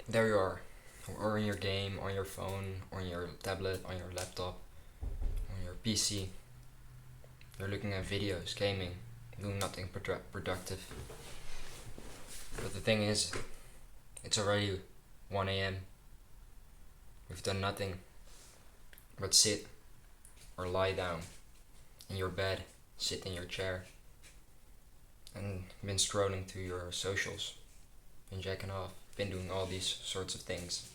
there you are, or in your game, on your phone, on your tablet, on your laptop, on your PC. You're looking at videos, gaming, doing nothing productive. But the thing is, it's already 1 a.m. We've done nothing but sit or lie down in your bed, sit in your chair, and been scrolling through your socials, been jacking off, been doing all these sorts of things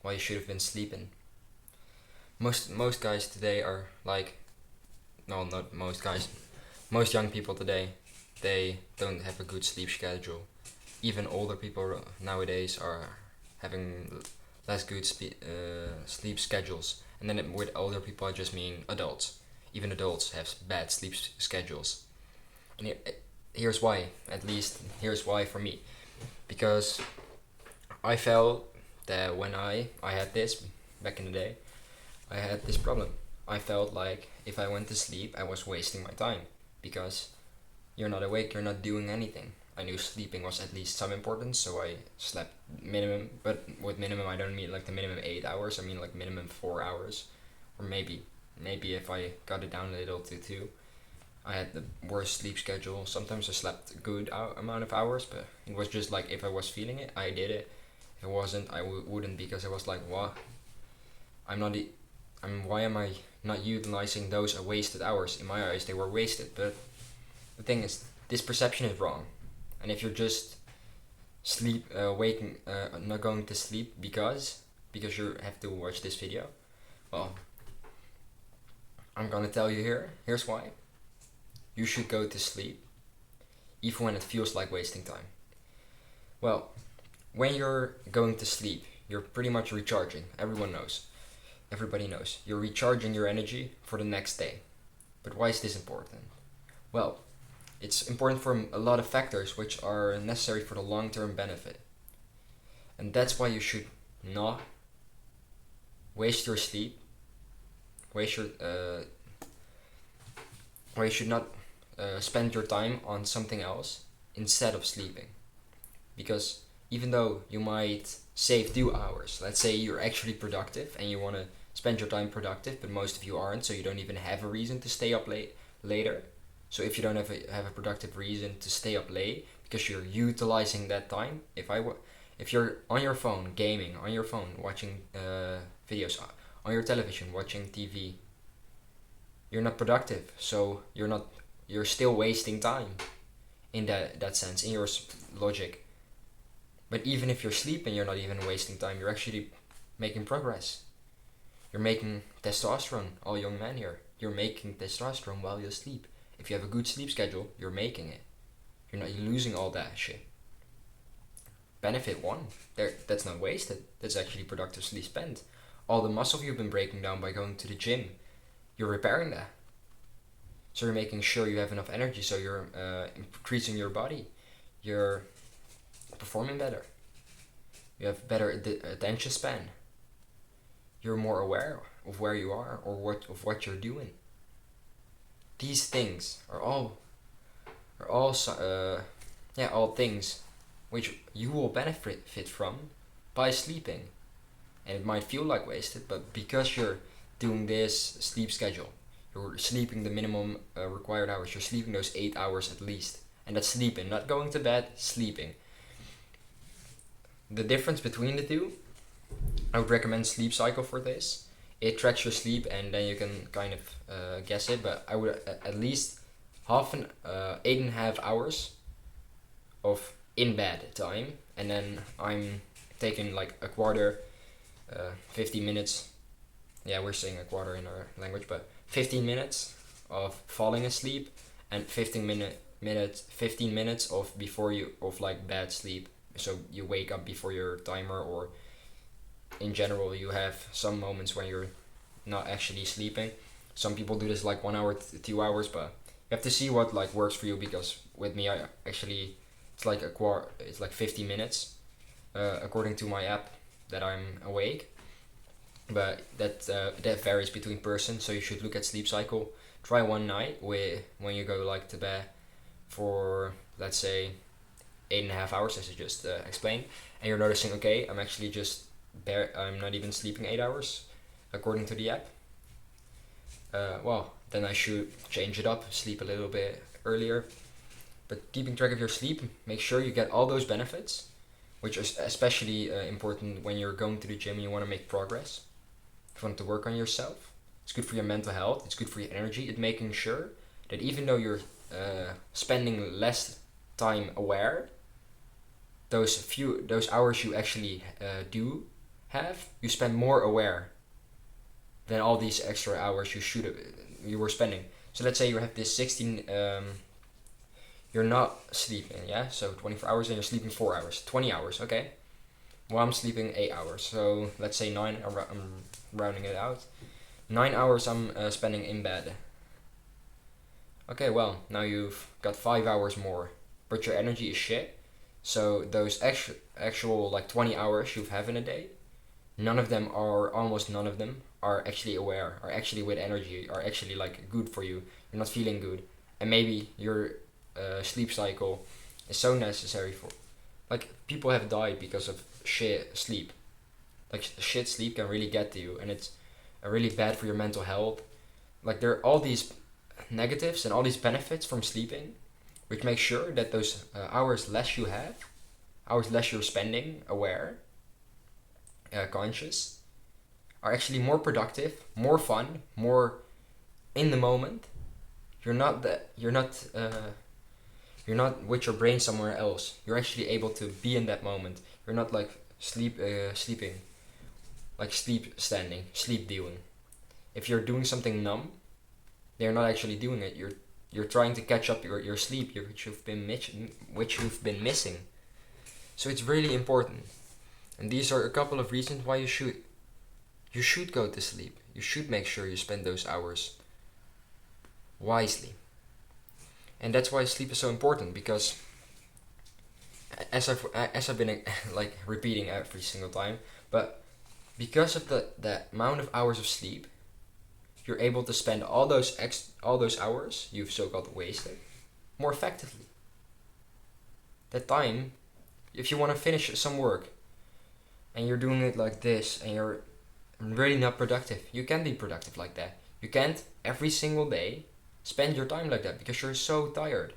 while you should have been sleeping. Most guys today are like, no, not most guys, most young people today, they don't have a good sleep schedule. Even older people nowadays are having less good sleep schedules. And then with older people, I just mean adults. Even adults have bad sleep schedules. And here's why, at least here's why for me. Because I felt that when I had this back in the day, I had this problem. I felt like if I went to sleep, I was wasting my time because you're not awake, you're not doing anything. I knew sleeping was at least some importance, so I slept minimum. But with minimum, I don't mean like the minimum 8 hours. I mean like minimum 4 hours, or maybe if I got it down a little to two. I had the worst sleep schedule. Sometimes I slept a good amount of hours, but it was just like if I was feeling it, I did it. If it wasn't, I wouldn't because I was like, what? I'm not. Why am I not utilizing those wasted hours? In my eyes, they were wasted. But the thing is, this perception is wrong. And if you're just waking, not going to sleep because you have to watch this video, well, I'm gonna tell you here. Here's why. You should go to sleep, even when it feels like wasting time. Well, when you're going to sleep, you're pretty much recharging. Everyone knows. Everybody knows. You're recharging your energy for the next day. But why is this important? Well, it's important for a lot of factors which are necessary for the long-term benefit. And that's why you should not waste your sleep, waste your, or you should not spend your time on something else instead of sleeping. Because even though you might save 2 hours, let's say you're actually productive and you want to spend your time productive, but most of you aren't, so you don't even have a reason to stay up late later. So if you don't have a productive reason to stay up late because you're utilizing that time, if you're on your phone gaming, on your phone watching videos, on your television watching TV, you're not productive. So you're still wasting time in that sense, in your logic. But even if you're sleeping, you're not even wasting time. You're actually making progress. You're making testosterone, all young men here. You're making testosterone while you sleep. If you have a good sleep schedule, you're making it. You're not losing all that shit. Benefit one. That's not wasted. That's actually productively spent. All the muscle you've been breaking down by going to the gym, you're repairing that. So you're making sure you have enough energy, so you're increasing your body. You're performing better. You have better attention span. You're more aware of where you are or what you're doing. These things are all all things which you will benefit from by sleeping. And it might feel like wasted, but because you're doing this sleep schedule, you're sleeping the minimum required hours, you're sleeping those 8 hours at least. And that's sleeping, not going to bed, sleeping. The difference between the two, I would recommend Sleep Cycle for this. It tracks your sleep and then you can kind of guess it, but I would at least 8.5 hours of in bed time, and then I'm taking like a quarter, 50 minutes. Yeah, we're saying a quarter in our language, but 15 minutes of falling asleep and 15 minutes of before you of like bad sleep. So you wake up before your timer, or in general you have some moments when you're not actually sleeping. Some people do this like 1 hour 2 hours, but you have to see what like works for you, because with me I actually it's like 50 minutes according to my app that I'm awake. But that varies between person, so you should look at Sleep Cycle. Try one night when you go like to bed for, let's say, 8.5 hours, as I just explained, and you're noticing, okay, I'm actually I'm not even sleeping 8 hours according to the app. Well, then I should change it up, sleep a little bit earlier. But keeping track of your sleep, make sure you get all those benefits, which is especially important when you're going to the gym and you want to make progress. If you want to work on yourself, it's good for your mental health, it's good for your energy. It's making sure that even though you're spending less time aware, those hours you actually do have, you spend more aware than all these extra hours you were spending. So let's say you have this 16. You're not sleeping, yeah? So 24 hours and you're sleeping 4 hours. 20 hours, okay? Well, I'm sleeping 8 hours. So let's say 9, I'm rounding it out. 9 hours I'm spending in bed. Okay, well, now you've got 5 hours more. But your energy is shit. So those actual like 20 hours you have in a day, almost none of them, are actually aware, are actually with energy, are actually like good for you. You're not feeling good. And maybe your sleep cycle is so necessary for, like, people have died because of shit sleep. Like, shit sleep can really get to you, and it's really bad for your mental health. Like, there are all these negatives and all these benefits from sleeping, which make sure that those hours less you're spending aware, conscious, are actually more productive, more fun, more in the moment. You're not with your brain somewhere else. You're actually able to be in that moment. You're not like sleeping, like sleep standing, sleep doing. If you're doing something numb, they're not actually doing it. You're trying to catch up your sleep, which you've been missing. So it's really important. And these are a couple of reasons why you should go to sleep. You should make sure you spend those hours wisely. And that's why sleep is so important, because as I've been like repeating every single time, but because of the amount of hours of sleep, you're able to spend all those hours you've so-called wasted more effectively. That time, if you want to finish some work and you're doing it like this and you're really not productive, you can be productive like that. You can't every single day spend your time like that because you're so tired.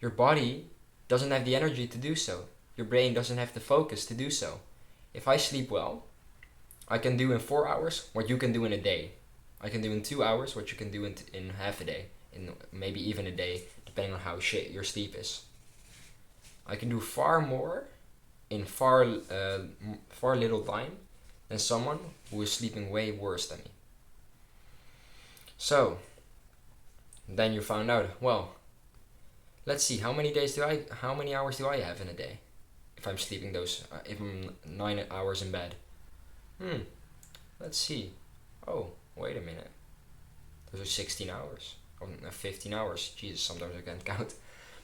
Your body doesn't have the energy to do so. Your brain doesn't have the focus to do so. If I sleep well, I can do in 4 hours what you can do in a day. I can do in 2 hours what you can do in half a day, in maybe even a day, depending on how shit your sleep is. I can do far more in far little time than someone who is sleeping way worse than me. So, then you found out, well, let's see, how many hours do I have in a day? If I'm sleeping if I'm 9 hours in bed. Let's see. Oh, wait a minute. Those are 16 hours. Or 15 hours. Jesus, sometimes I can't count.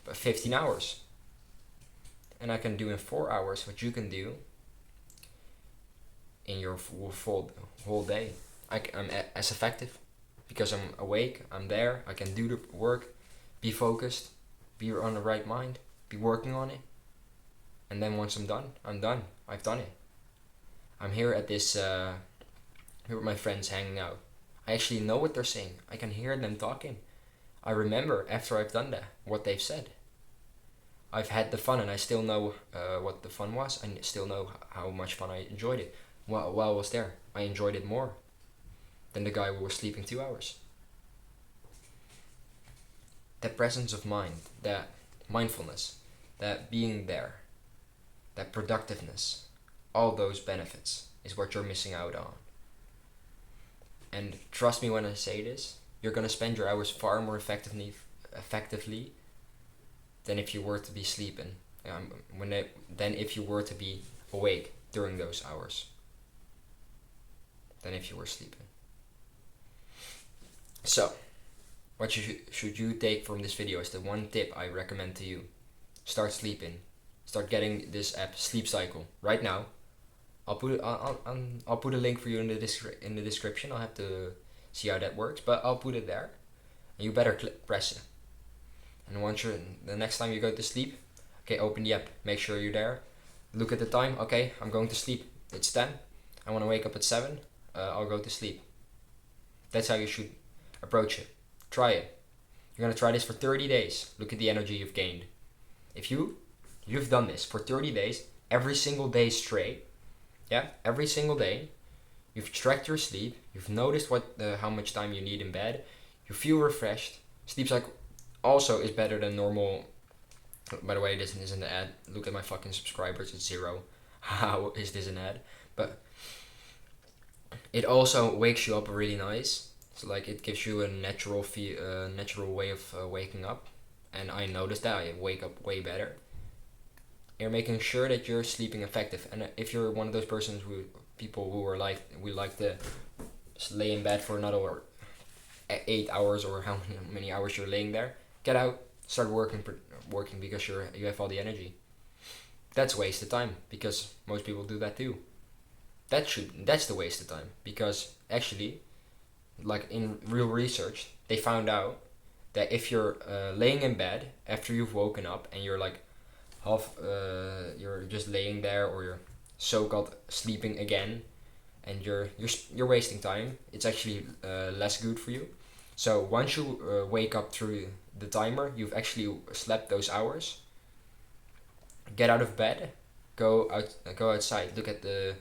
But 15 hours. And I can do in 4 hours what you can do in your whole day. I'm as effective because I'm awake, I'm there, I can do the work, be focused, be on the right mind, be working on it. And then once I'm done, I'm done. I've done it. I'm here at this, here with my friends hanging out. I actually know what they're saying. I can hear them talking. I remember after I've done that, what they've said. I've had the fun and I still know what the fun was. I still know how much fun I enjoyed it. While I was there, I enjoyed it more than the guy who was sleeping 2 hours. That presence of mind, that mindfulness, that being there, that productiveness, all those benefits is what you're missing out on. And trust me when I say this, you're going to spend your hours far more effectively than if you were to be sleeping, than if you were to be awake during those hours, than if you were sleeping. So, what should you take from this video is the one tip I recommend to you. Start sleeping. Start getting this app, Sleep Cycle, right now. I'll put a link for you in the description. I'll have to see how that works, but I'll put it there. And you better press it. And the next time you go to sleep, Okay, open the app, make sure you're there. Look at the time, okay, I'm going to sleep. It's 10. I want to wake up at 7. I'll go to sleep. That's how you should approach it. Try it. You're going to try this for 30 days. Look at the energy you've gained. If you've done this for 30 days, every single day straight, yeah, every single day, you've tracked your sleep, you've noticed how much time you need in bed, you feel refreshed. Sleep cycle also is better than normal. By the way, this isn't an ad. Look at my fucking subscribers, it's 0. How is this an ad? But it also wakes you up really nice. So like it gives you a natural natural way of waking up. And I noticed that I wake up way better. You're making sure that you're sleeping effective. And if you're one of those people who are like, we like to lay in bed for another 8 hours or how many hours you're laying there, get out, start working because you have all the energy. That's wasted time because most people do that too. That's the waste of time because actually, like in real research, they found out that if you're laying in bed after you've woken up and you're like you're just laying there or you're so-called sleeping again, and you're wasting time. It's actually less good for you. So once you wake up through the timer, you've actually slept those hours. Get out of bed, go outside, look at the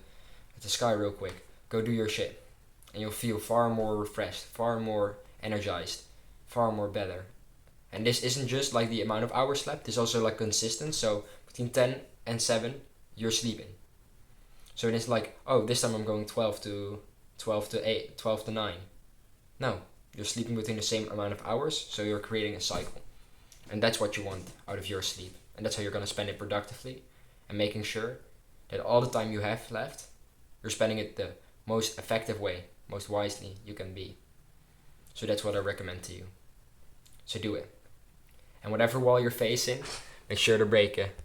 sky real quick. Go do your shit, and you'll feel far more refreshed, far more energized, far more better. And this isn't just like the amount of hours slept. It's also like consistent. So between 10 and 7, you're sleeping. So it's like, oh, this time I'm going 12 to 8, 12 to 9. No, you're sleeping within the same amount of hours. So you're creating a cycle, and that's what you want out of your sleep. And that's how you're gonna spend it productively, and making sure that all the time you have left, you're spending it the most effective way, most wisely you can be. So that's what I recommend to you. So do it. And whatever wall you're facing, make sure to break it.